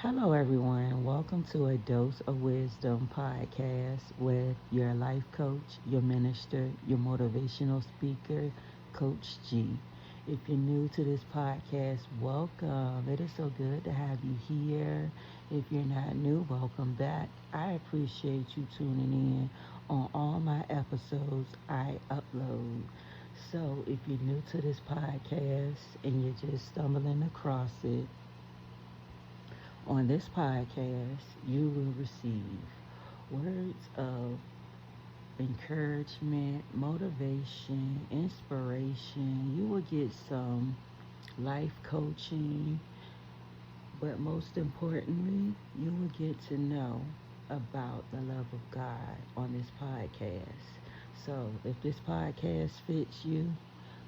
Hello, everyone. Welcome to a Dose of Wisdom podcast with your life coach, your minister, your motivational speaker, Coach G. If you're new to this podcast, welcome. It is so good to have you here. If you're not new, welcome back. I appreciate you tuning in on all my episodes I upload. So, if you're new to this podcast and you're just stumbling across it, on this podcast, you will receive words of encouragement, motivation, inspiration. You will get some life coaching, but most importantly, you will get to know about the love of God on this podcast. So, if this podcast fits you,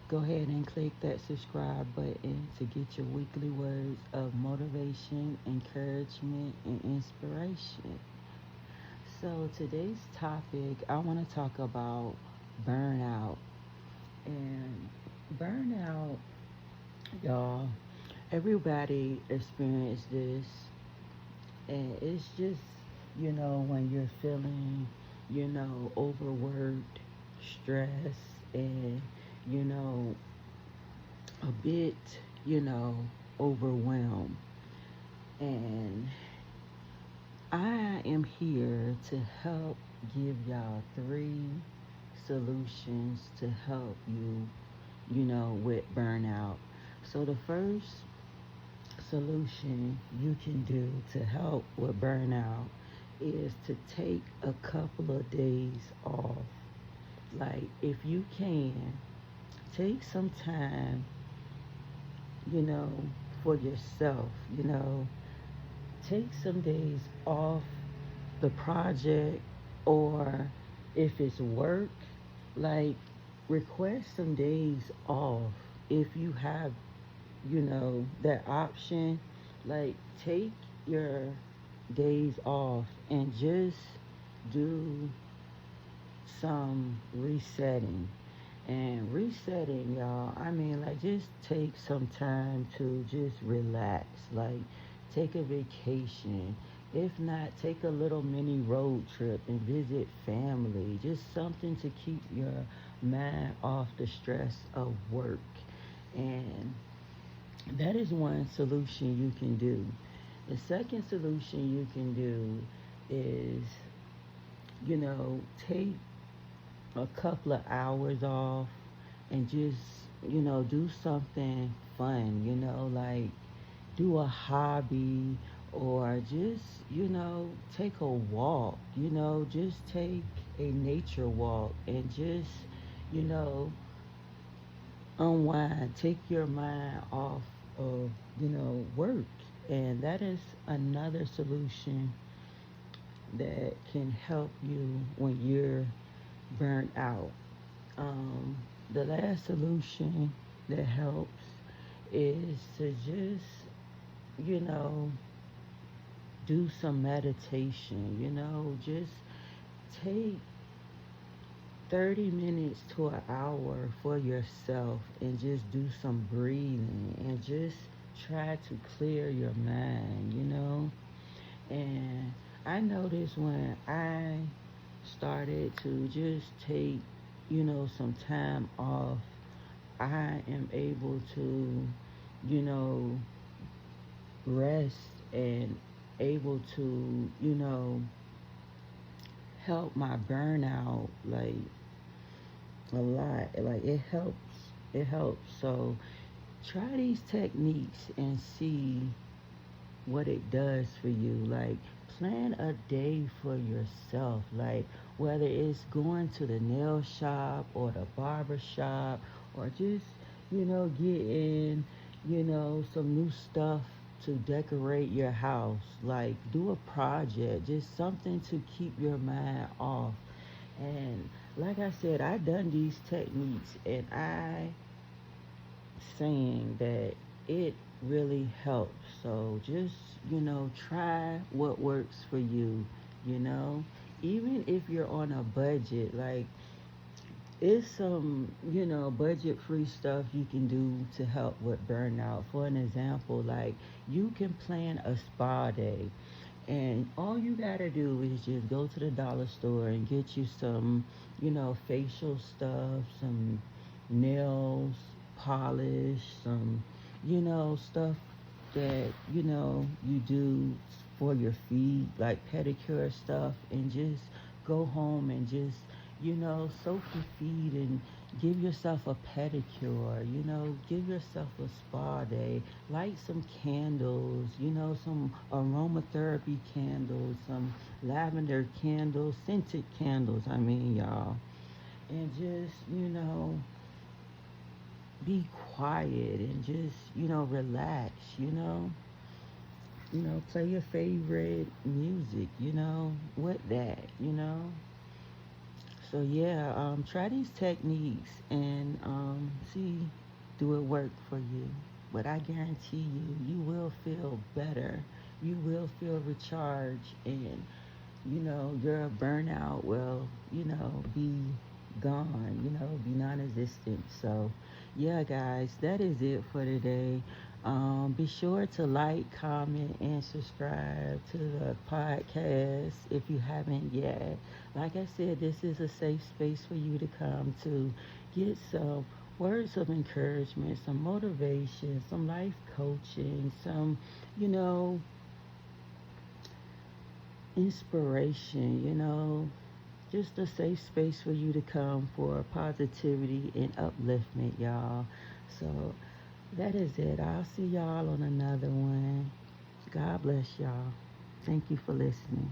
go ahead and click that subscribe button to get your weekly words of motivation, encouragement, and inspiration. So, today's topic, I want to talk about burnout. And burnout, y'all, everybody experiences this. And it's just, when you're feeling, overworked, stressed, and, you know, a bit, you know, overwhelmed. And I am here to help give y'all three solutions to help you, with burnout. So the first solution you can do to help with burnout is to take a couple of days off. Like, if you can, take some time, you know, for yourself, take some days off the project, or if it's work, like, request some days off if you have, that option. Like, take your days off and just do some resetting. And resetting, y'all, I mean, like, just take some time to just relax. Like, take a vacation. If not, take a little mini road trip and visit family. Just something to keep your mind off the stress of work. And that is one solution you can do. The second solution you can do is, take a couple of hours off and just, do something fun, like do a hobby, or just, take a walk, just take a nature walk and just, you know, unwind, take your mind off of, work. And that is another solution that can help you when you're burnt out. Um, the last solution that helps is to just, you know, do some meditation, just take 30 minutes to an hour for yourself and just do some breathing and just try to clear your mind, And I noticed when I started to just take, some time off, I am able to, you know, rest and able to, help my burnout, like, a lot. Like, it helps. It helps. So try these techniques and see what it does for you. Like, plan a day for yourself. Like, whether it's going to the nail shop or the barber shop, or just, getting, some new stuff to decorate your house. Like, do a project, just something to keep your mind off. And like I said, I done these techniques, and I saying that it really helps. So just, try what works for you, you know. Even if you're on a budget, like, it's some, budget free stuff you can do to help with burnout. For an example, like you can plan a spa day, and all you gotta do is just go to the dollar store and get you some, facial stuff, some nails, polish, some, stuff that, you do for your feet, like pedicure stuff, and just go home and just, soak your feet and give yourself a pedicure, give yourself a spa day, light some candles, some aromatherapy candles, some lavender candles, scented candles, I mean, y'all. And just, be quiet and just, relax, play your favorite music, with that. So yeah, try these techniques and see, do it work for you. But I guarantee you, you will feel better. You will feel recharged, and your burnout will, be gone. Be non-existent. So yeah, guys, that is it for today. Be sure to like, comment, and subscribe to the podcast if you haven't yet. Like I said, this is a safe space for you to come to get some words of encouragement, some motivation, some life coaching, some, you know, inspiration, just a safe space for you to come for positivity and upliftment, y'all. So that is it. I'll see y'all on another one. God bless y'all. Thank you for listening.